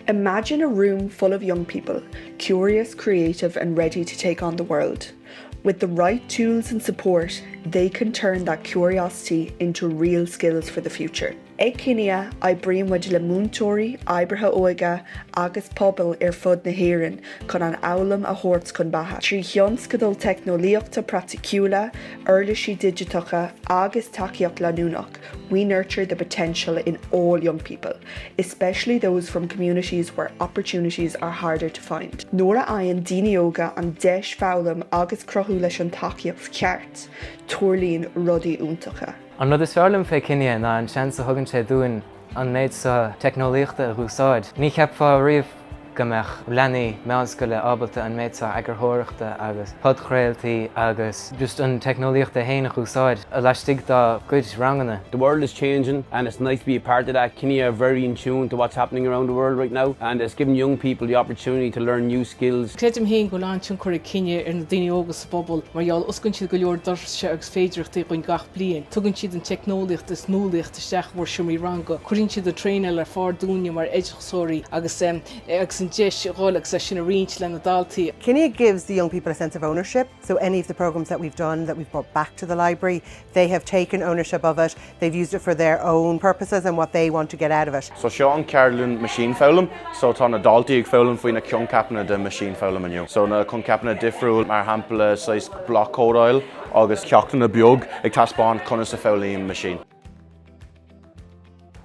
Imagine a room full of young people, curious, creative and ready to take on the world. With the right tools and support, they can turn that curiosity into real skills for the future. Ag cinenne bríonn muid le múntóirí, oibrithe óige agus pobl fud na hÉireann chun an abhalam a thabhairt chun batha. Trí thions go dul teicneolaíochta praticúla, uirlisí digitacha agus tacaíocht leanúnach, we nurture the potential in all young people, especially those from communities where opportunities are harder to find. Nuair a aon daoine óga an deis bhabhalam agus crothú leis an tacaíocht ceart, tuairlíonn rudaí úntacha. An rud is fearlam fé cinenne ná an seansa thugann sé dúin an méid sa teicneolaíochta a rúsáid. Ní ceapfá riamh gombeach leanaí meánscoile ábalta an méid sa eagarthabhaireachta agus podchraoltaí agus just an teicneolaíochta héana a rúsáid a leistigh dá good ranganna. The world is changing and it's nice to be a part of that. Cinenne are very in tune to what's happening around the world right now, and it's giving young people the opportunity to learn new skills. Credim héin go láin tún chuir cinenne ar na daoine ógus sa bobal, marall oscann siad go leor dorse agus féidireachtaí chuin gach bliain. Tugann siad an teicneolaíocht is nólaíocht isteach mhór siomí ranga. Cuiríonn siad a tréine ar fár dúine mar éideachsóirí agus an deis rólaach sa sin a riint le na daltaí. Cinenne gives the young people a sense of ownership, so any of the programmes that we've done, that we've brought back to the library, they have taken ownership of it, they've used it for their own purposes and what they want to get out of it. So Sean Carolyn machine foulam, so tá na daltaí ag foulam faoin na cion capna de machine foulam aniu. So na cion capna difriúil mar hampla sais block code oil agus ceachtain na beag ag taspáin chuna sa foulam machine.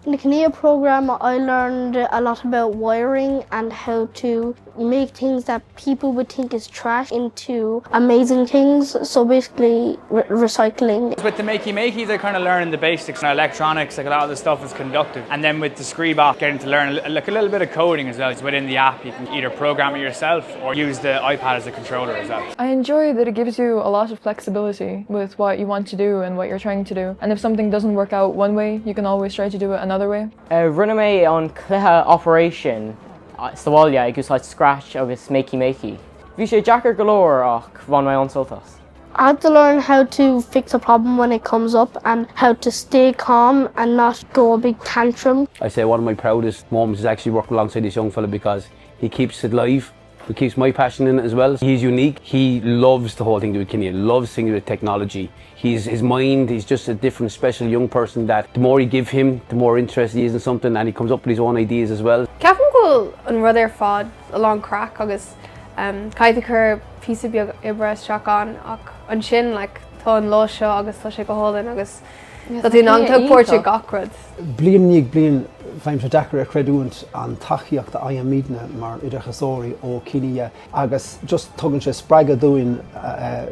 In the Cinenne program, I learned a lot about wiring and how to make things that people would think is trash into amazing things. So basically, recycling. With the makey, they're kind of learning the basics. Now, electronics, like a lot of the stuff is conductive. And then with the Screebot, getting to learn like a little bit of coding as well. It's within the app. You can either program it yourself or use the iPad as a controller as well. I enjoy that it gives you a lot of flexibility with what you want to do and what you're trying to do. And if something doesn't work out one way, you can always try to do it another way. Rinne mé an cluthe operation sáile ag úsáid scratch agus makey. Bhí sé Jackar galore ach bhain mé ansoltas. I had to learn how to fix a problem when it comes up and how to stay calm and not go a big tantrum. I say one of my proudest moments is actually working alongside this young fella because he keeps it live. He keeps my passion in it as well. He's unique. He loves the whole thing to do with Cinenne, loves things with technology. His mind, he's just a different, special young person that the more you give him, the more interested he is in something, and he comes up with his own ideas as well. Ceapan go an rud ar fád a long crack agus caiite chur píosa beag ibre straán ach an sin like tá an lá seo agus tá sé go hálainn agus tá tú an tugpóirte gachrad. Blian feimse dechar a creúint an tachaíocht a mína mar idirchasóirí ó Cinenne agus just tugann sé spreige dúin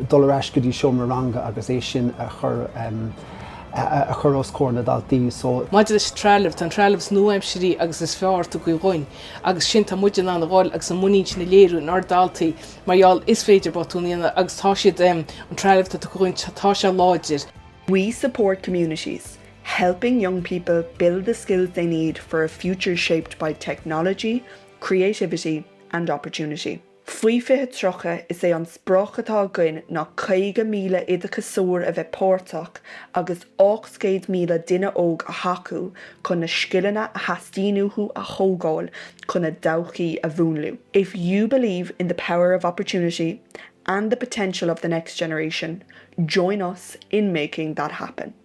dul eis go dtí seomranga agus é sin a chur os cór na daltaí so. Maidir is trealamh an trealamh nuaimsirí agus is fearrta go ghoin agus sin tá muidir an gháil agus an muín sin na léirú nar daltaí marall is féidir botúíanana agus tá siad an trealamhta go ghoin tá sé láidir. We support communities, helping young people build the skills they need for a future shaped by technology, creativity and opportunity. Faoi fiche trocha is é an sprách atá goin ná 50,000 idirchasúr a bheith pórtach agus 800,000 duine óg a hacu chun na scileanna a hastíniuú a thógáil chun na dóchaí a bhúnlú. If you believe in the power of opportunity and the potential of the next generation, join us in making that happen.